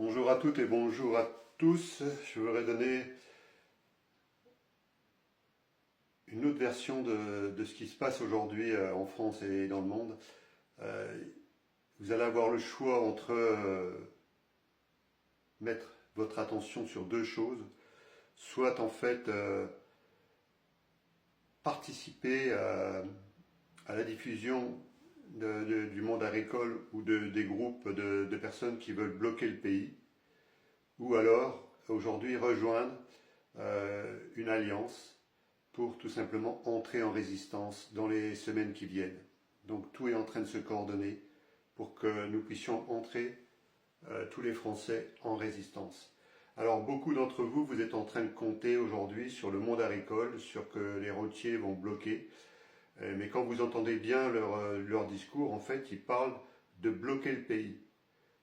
Bonjour à toutes et bonjour à tous. Je voudrais donner une autre version de ce qui se passe aujourd'hui en France et dans le monde. Euh, Vous allez avoir le choix entre mettre votre attention sur deux choses, soit en fait participer à la diffusion du monde agricole ou des groupes de personnes qui veulent bloquer le pays, ou alors aujourd'hui rejoindre une alliance pour tout simplement entrer en résistance dans les semaines qui viennent. Donc tout est en train de se coordonner pour que nous puissions entrer, tous les Français, en résistance. Alors beaucoup d'entre vous, vous êtes en train de compter aujourd'hui sur le monde agricole, sur que les routiers vont bloquer. Mais quand vous entendez bien leur discours, en fait, ils parlent de bloquer le pays.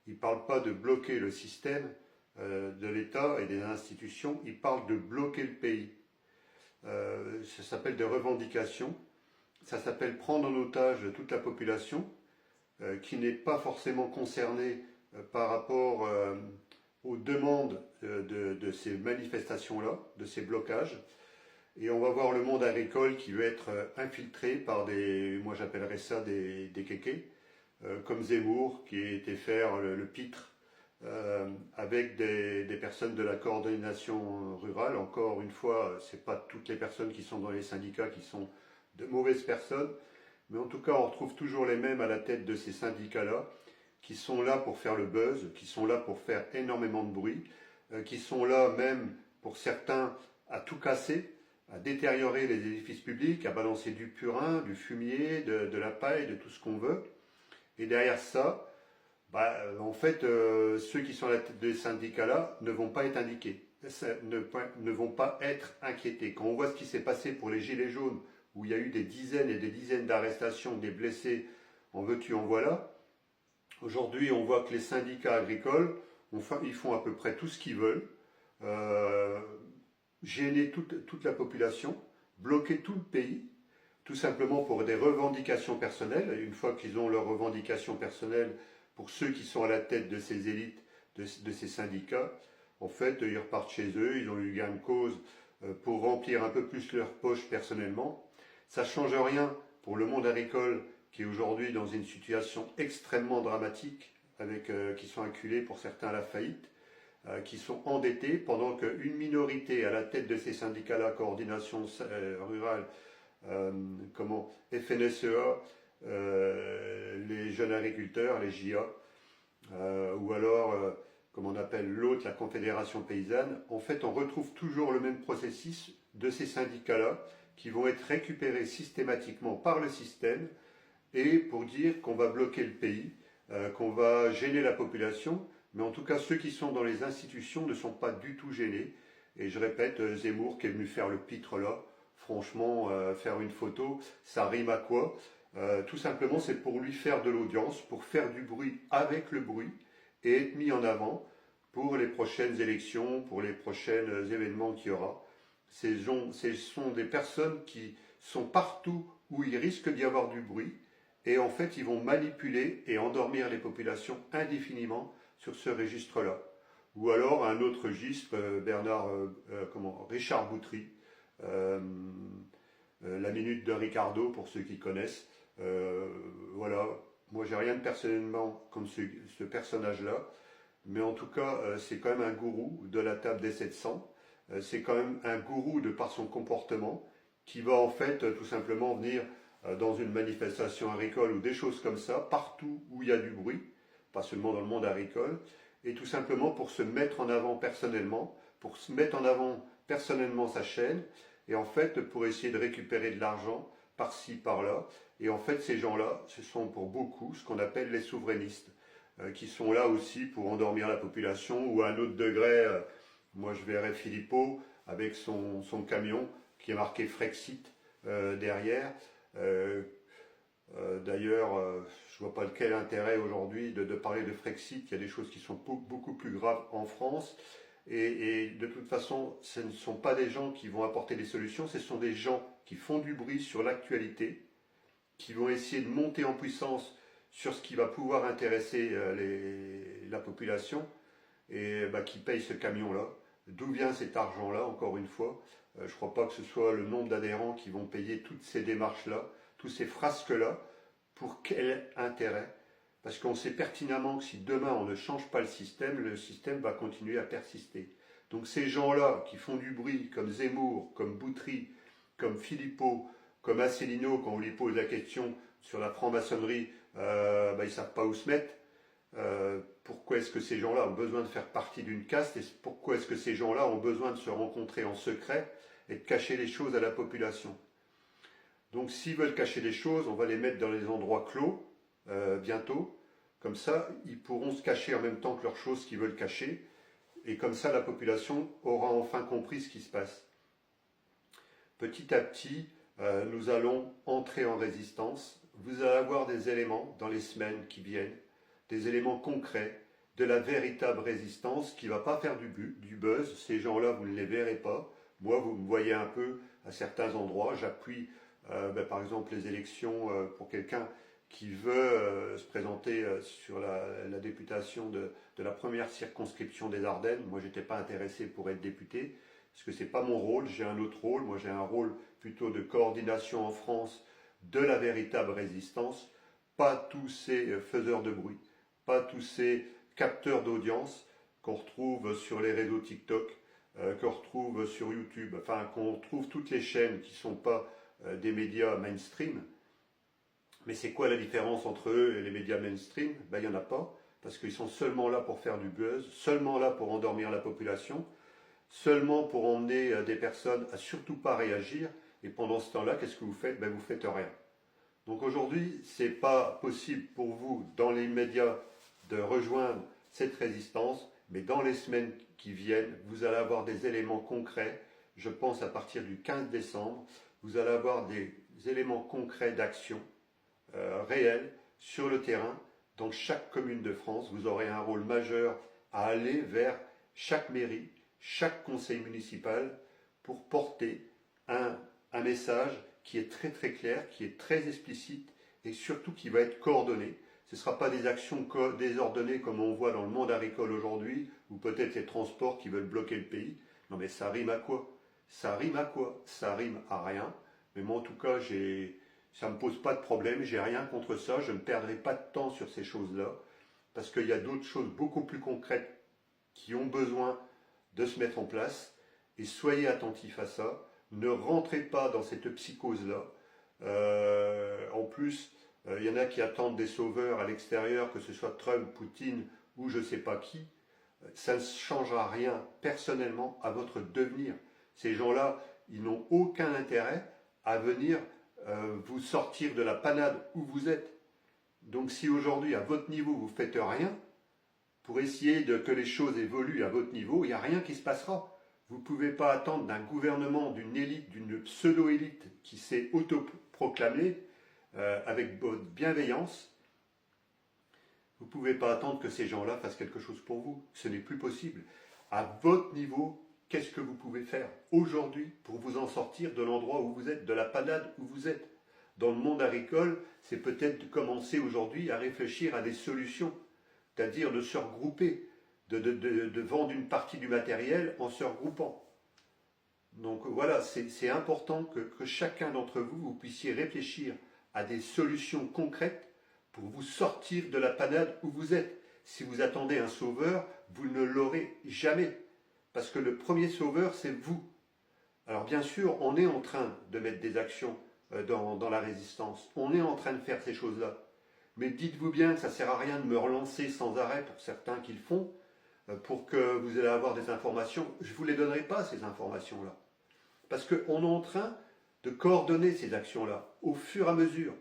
Ils ne parlent pas de bloquer le système de l'État et des institutions, ils parlent de bloquer le pays. Ça s'appelle des revendications, ça s'appelle prendre en otage toute la population qui n'est pas forcément concernée par rapport aux demandes de ces manifestations-là, de ces blocages. Et on va voir le monde agricole qui veut être infiltré par moi j'appellerais ça des kékés, comme Zemmour qui a été faire le pitre avec des personnes de la coordination rurale. Encore une fois, ce n'est pas toutes les personnes qui sont dans les syndicats qui sont de mauvaises personnes, mais en tout cas, on retrouve toujours les mêmes à la tête de ces syndicats-là, qui sont là pour faire le buzz, qui sont là pour faire énormément de bruit, qui sont là même, pour certains, à tout casser, à détériorer les édifices publics, à balancer du purin, du fumier, de la paille, de tout ce qu'on veut. Et derrière ça, en fait, ceux qui sont à la tête des syndicats-là ne vont pas être indiqués, ne vont pas être inquiétés. Quand on voit ce qui s'est passé pour les Gilets jaunes, où il y a eu des dizaines et des dizaines d'arrestations, des blessés, en veux-tu, en voilà, aujourd'hui on voit que les syndicats agricoles, ils font à peu près tout ce qu'ils veulent, gêner toute la population, bloquer tout le pays, tout simplement pour des revendications personnelles. Et une fois qu'ils ont leurs revendications personnelles, pour ceux qui sont à la tête de ces élites, de ces syndicats, en fait, ils repartent chez eux, ils ont eu gain de cause pour remplir un peu plus leur poche personnellement. Ça ne change rien pour le monde agricole qui est aujourd'hui dans une situation extrêmement dramatique, qui sont acculés pour certains à la faillite, qui sont endettés, pendant qu'une minorité à la tête de ces syndicats-là, coordination rurale, FNSEA, les jeunes agriculteurs, les JA, ou alors, comme on appelle l'autre, la Confédération paysanne, en fait, on retrouve toujours le même processus de ces syndicats-là qui vont être récupérés systématiquement par le système et pour dire qu'on va bloquer le pays, qu'on va gêner la population, mais en tout cas, ceux qui sont dans les institutions ne sont pas du tout gênés. Et je répète, Zemmour qui est venu faire le pitre là, franchement, faire une photo, ça rime à quoi? Tout simplement, c'est pour lui faire de l'audience, pour faire du bruit avec le bruit et être mis en avant pour les prochaines élections, pour les prochains événements qu'il y aura. Ce sont des personnes qui sont partout où il risque d'y avoir du bruit et en fait, ils vont manipuler et endormir les populations indéfiniment sur ce registre-là. Ou alors un autre registre, Richard Boutry, la minute de Ricardo pour ceux qui connaissent. Voilà, moi j'ai rien de personnellement comme ce personnage-là, mais en tout cas c'est quand même un gourou de la table des 700, c'est quand même un gourou de par son comportement qui va en fait tout simplement venir dans une manifestation agricole ou des choses comme ça, partout où il y a du bruit, pas seulement dans le monde agricole, et tout simplement pour se mettre en avant personnellement, pour se mettre en avant personnellement sa chaîne, et en fait pour essayer de récupérer de l'argent par-ci, par-là. Et en fait ces gens-là, ce sont pour beaucoup ce qu'on appelle les souverainistes, qui sont là aussi pour endormir la population, ou à un autre degré, moi je verrais Philippot avec son camion qui est marqué Frexit derrière. D'ailleurs, je ne vois pas quel intérêt aujourd'hui de parler de Frexit. Il y a des choses qui sont beaucoup plus graves en France. Et de toute façon, ce ne sont pas des gens qui vont apporter des solutions, ce sont des gens qui font du bruit sur l'actualité, qui vont essayer de monter en puissance sur ce qui va pouvoir intéresser la population. et qui paye ce camion-là. D'où vient cet argent-là, encore une fois? Je ne crois pas que ce soit le nombre d'adhérents qui vont payer toutes ces démarches-là, tous ces frasques-là. Pour quel intérêt? Parce qu'on sait pertinemment que si demain on ne change pas le système va continuer à persister. Donc ces gens-là qui font du bruit, comme Zemmour, comme Boutry, comme Philippot, comme Asselineau, quand on lui pose la question sur la franc-maçonnerie, ils ne savent pas où se mettre. Pourquoi est-ce que ces gens-là ont besoin de faire partie d'une caste et pourquoi est-ce que ces gens-là ont besoin de se rencontrer en secret et de cacher les choses à la population? Donc s'ils veulent cacher les choses, on va les mettre dans les endroits clos bientôt. Comme ça, ils pourront se cacher en même temps que leurs choses qu'ils veulent cacher. Et comme ça, la population aura enfin compris ce qui se passe. Petit à petit, nous allons entrer en résistance. Vous allez avoir des éléments dans les semaines qui viennent, des éléments concrets, de la véritable résistance qui ne va pas faire du buzz. Ces gens-là, vous ne les verrez pas. Moi, vous me voyez un peu à certains endroits. J'appuie, par exemple, les élections pour quelqu'un qui veut se présenter sur la députation de la première circonscription des Ardennes. Moi, je n'étais pas intéressé pour être député, parce que ce n'est pas mon rôle, j'ai un autre rôle. Moi, j'ai un rôle plutôt de coordination en France de la véritable résistance, pas tous ces faiseurs de bruit, pas tous ces capteurs d'audience qu'on retrouve sur les réseaux TikTok, qu'on retrouve sur YouTube, enfin qu'on retrouve toutes les chaînes qui ne sont pas des médias mainstream. Mais c'est quoi la différence entre eux et les médias mainstream? Il n'y en a pas, parce qu'ils sont seulement là pour faire du buzz, seulement là pour endormir la population, seulement pour emmener des personnes à surtout pas réagir, et pendant ce temps-là, qu'est-ce que vous faites? Vous faites rien. Donc aujourd'hui, ce n'est pas possible pour vous, dans les médias, de rejoindre cette résistance, mais dans les semaines qui viennent, vous allez avoir des éléments concrets. Je pense à partir du 15 décembre, vous allez avoir des éléments concrets d'action réels sur le terrain. Dans chaque commune de France, vous aurez un rôle majeur à aller vers chaque mairie, chaque conseil municipal pour porter un message qui est très très clair, qui est très explicite et surtout qui va être coordonné. Ce ne sera pas des actions désordonnées comme on voit dans le monde agricole aujourd'hui, ou peut-être les transports qui veulent bloquer le pays. Non mais ça rime à quoi? Ça rime à quoi? Ça rime à rien. Mais moi en tout cas, ça ne me pose pas de problème, j'ai rien contre ça, je ne perdrai pas de temps sur ces choses-là, parce qu'il y a d'autres choses beaucoup plus concrètes qui ont besoin de se mettre en place, et soyez attentifs à ça. Ne rentrez pas dans cette psychose-là. En plus, il y en a qui attendent des sauveurs à l'extérieur, que ce soit Trump, Poutine ou je ne sais pas qui. Ça ne changera rien personnellement à votre devenir. Ces gens-là, ils n'ont aucun intérêt à venir vous sortir de la panade où vous êtes. Donc si aujourd'hui, à votre niveau, vous ne faites rien, pour essayer que les choses évoluent à votre niveau, il n'y a rien qui se passera. Vous ne pouvez pas attendre d'un gouvernement, d'une élite, d'une pseudo-élite qui s'est autoproclamée avec votre bienveillance. Vous ne pouvez pas attendre que ces gens-là fassent quelque chose pour vous. Ce n'est plus possible. À votre niveau, qu'est-ce que vous pouvez faire aujourd'hui pour vous en sortir de l'endroit où vous êtes, de la panade où vous êtes? Dans le monde agricole, c'est peut-être de commencer aujourd'hui à réfléchir à des solutions, c'est-à-dire de se regrouper, de vendre une partie du matériel en se regroupant. Donc voilà, c'est important que chacun d'entre vous, vous puissiez réfléchir à des solutions concrètes pour vous sortir de la panade où vous êtes. Si vous attendez un sauveur, vous ne l'aurez jamais. Parce que le premier sauveur, c'est vous. Alors bien sûr, on est en train de mettre des actions dans la résistance. On est en train de faire ces choses-là. Mais dites-vous bien que ça ne sert à rien de me relancer sans arrêt pour certains qui le font, pour que vous allez avoir des informations. Je ne vous les donnerai pas, ces informations-là. Parce qu'on est en train de coordonner ces actions-là au fur et à mesure,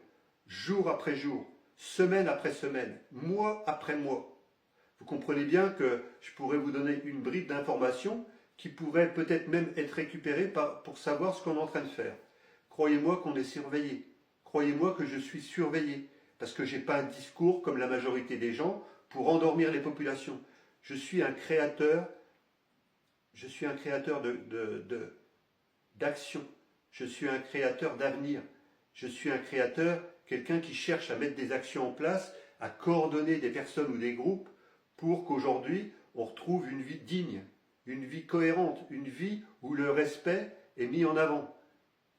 jour après jour, semaine après semaine, mois après mois. Vous comprenez bien que je pourrais vous donner une bribe d'informations qui pourrait peut-être même être récupérée pour savoir ce qu'on est en train de faire. Croyez-moi qu'on est surveillé. Croyez-moi que je suis surveillé. Parce que je n'ai pas un discours comme la majorité des gens pour endormir les populations. Je suis un créateur d'action. Je suis un créateur d'avenir. Je suis un créateur, quelqu'un qui cherche à mettre des actions en place, à coordonner des personnes ou des groupes pour qu'aujourd'hui, on retrouve une vie digne, une vie cohérente, une vie où le respect est mis en avant.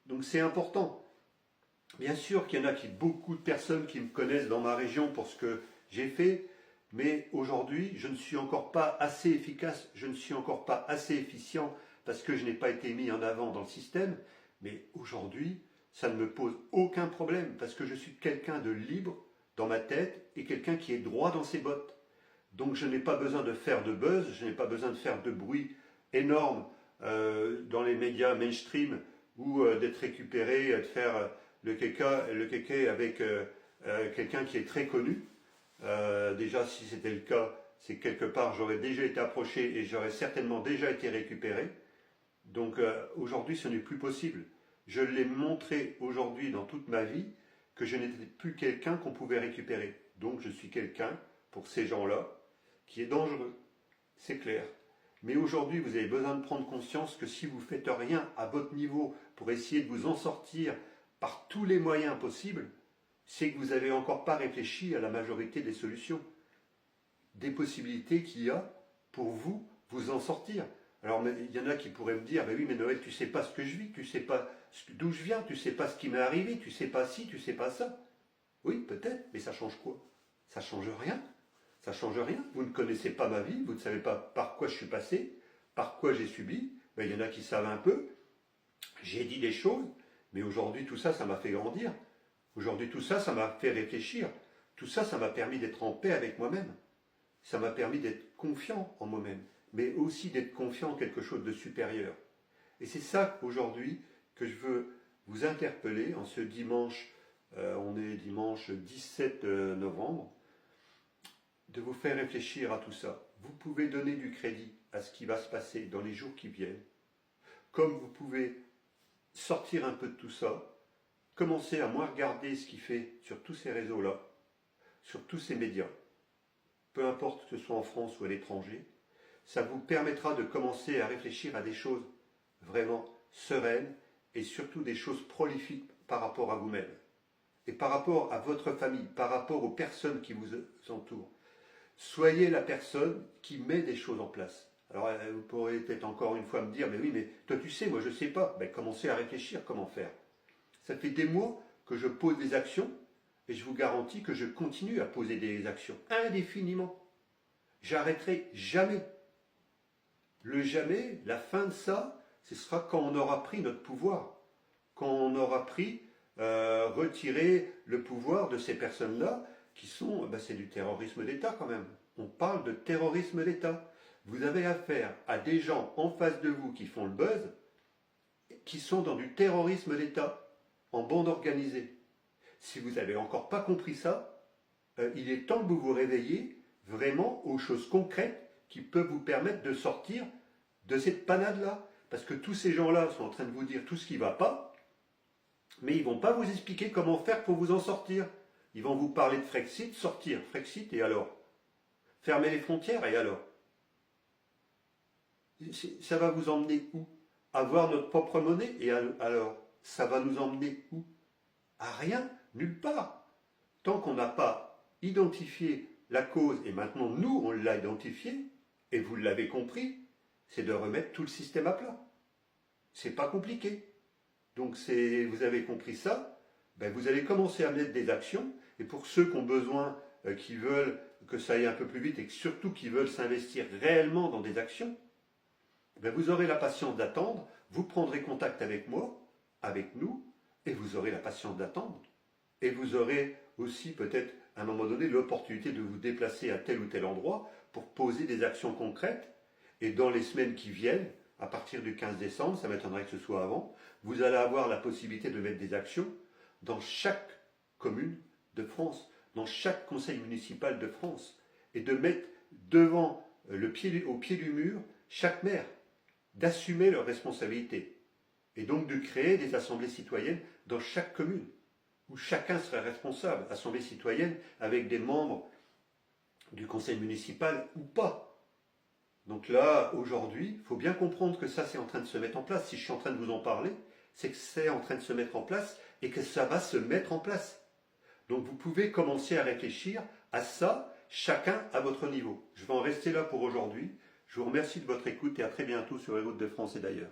Donc c'est important. Bien sûr qu'il y en a beaucoup de personnes qui me connaissent dans ma région pour ce que j'ai fait, mais aujourd'hui, je ne suis encore pas assez efficace, je ne suis encore pas assez efficient parce que je n'ai pas été mis en avant dans le système. Mais aujourd'hui, ça ne me pose aucun problème parce que je suis quelqu'un de libre dans ma tête et quelqu'un qui est droit dans ses bottes. Donc je n'ai pas besoin de faire de buzz, je n'ai pas besoin de faire de bruit énorme dans les médias mainstream ou d'être récupéré, de faire le kéké avec quelqu'un qui est très connu. Déjà, si c'était le cas, c'est que quelque part j'aurais déjà été approché et j'aurais certainement déjà été récupéré. Donc aujourd'hui, ce n'est plus possible. Je l'ai montré aujourd'hui dans toute ma vie que je n'étais plus quelqu'un qu'on pouvait récupérer. Donc je suis quelqu'un, pour ces gens-là, qui est dangereux. C'est clair. Mais aujourd'hui, vous avez besoin de prendre conscience que si vous ne faites rien à votre niveau pour essayer de vous en sortir par tous les moyens possibles, c'est que vous n'avez encore pas réfléchi à la majorité des solutions, des possibilités qu'il y a pour vous en sortir. Alors il y en a qui pourraient me dire, ben oui mais Noël, tu ne sais pas ce que je vis, tu ne sais pas d'où je viens, tu ne sais pas ce qui m'est arrivé, tu ne sais pas ci, tu ne sais pas ça. Oui, peut-être, mais ça change quoi? Ça ne change rien. Ça ne change rien. Vous ne connaissez pas ma vie, vous ne savez pas par quoi je suis passé, par quoi j'ai subi. Ben, il y en a qui savent un peu. J'ai dit des choses, mais aujourd'hui tout ça, ça m'a fait grandir. Aujourd'hui tout ça, ça m'a fait réfléchir. Tout ça, ça m'a permis d'être en paix avec moi-même. Ça m'a permis d'être confiant en moi-même, mais aussi d'être confiant en quelque chose de supérieur. Et c'est ça aujourd'hui que je veux vous interpeller en ce dimanche, on est dimanche 17 novembre, de vous faire réfléchir à tout ça. Vous pouvez donner du crédit à ce qui va se passer dans les jours qui viennent, comme vous pouvez sortir un peu de tout ça, commencer à moins regarder ce qui fait sur tous ces réseaux-là, sur tous ces médias, peu importe que ce soit en France ou à l'étranger. Ça vous permettra de commencer à réfléchir à des choses vraiment sereines et surtout des choses prolifiques par rapport à vous-même et par rapport à votre famille, par rapport aux personnes qui vous entourent. Soyez la personne qui met des choses en place. Alors vous pourrez peut-être encore une fois me dire, mais oui, mais toi tu sais, moi je ne sais pas. Ben, commencez à réfléchir comment faire. Ça fait des mois que je pose des actions et je vous garantis que je continue à poser des actions indéfiniment. J'arrêterai jamais. Le jamais, la fin de ça, ce sera quand on aura pris notre pouvoir, quand on aura retiré le pouvoir de ces personnes-là qui sont, ben c'est du terrorisme d'État quand même. On parle de terrorisme d'État. Vous avez affaire à des gens en face de vous qui font le buzz, qui sont dans du terrorisme d'État, en bande organisée. Si vous n'avez encore pas compris ça, il est temps que vous vous réveilliez vraiment aux choses concrètes qui peuvent vous permettre de sortir de cette panade-là. Parce que tous ces gens-là sont en train de vous dire tout ce qui ne va pas, mais ils ne vont pas vous expliquer comment faire pour vous en sortir. Ils vont vous parler de Frexit, sortir. Frexit, et alors? Fermer les frontières, et alors? Ça va vous emmener où? Avoir notre propre monnaie, et alors? Ça va nous emmener où? À rien, nulle part. Tant qu'on n'a pas identifié la cause, et maintenant nous on l'a identifié, et vous l'avez compris, c'est de remettre tout le système à plat. C'est pas compliqué. Donc vous avez compris ça, ben vous allez commencer à mettre des actions, et pour ceux qui ont besoin, qui veulent que ça aille un peu plus vite, et surtout qui veulent s'investir réellement dans des actions, ben vous aurez la patience d'attendre, vous prendrez contact avec moi, avec nous, et vous aurez la patience d'attendre. Et vous aurez aussi peut-être à un moment donné l'opportunité de vous déplacer à tel ou tel endroit pour poser des actions concrètes. Et dans les semaines qui viennent, à partir du 15 décembre, ça m'étonnerait que ce soit avant, vous allez avoir la possibilité de mettre des actions dans chaque commune de France, dans chaque conseil municipal de France, et de mettre devant au pied du mur chaque maire, d'assumer leurs responsabilités, et donc de créer des assemblées citoyennes dans chaque commune, où chacun serait responsable, assemblée citoyenne avec des membres du conseil municipal ou pas. Donc là, aujourd'hui, il faut bien comprendre que ça, c'est en train de se mettre en place. Si je suis en train de vous en parler, c'est que c'est en train de se mettre en place et que ça va se mettre en place. Donc vous pouvez commencer à réfléchir à ça chacun à votre niveau. Je vais en rester là pour aujourd'hui. Je vous remercie de votre écoute et à très bientôt sur les routes de France et d'ailleurs.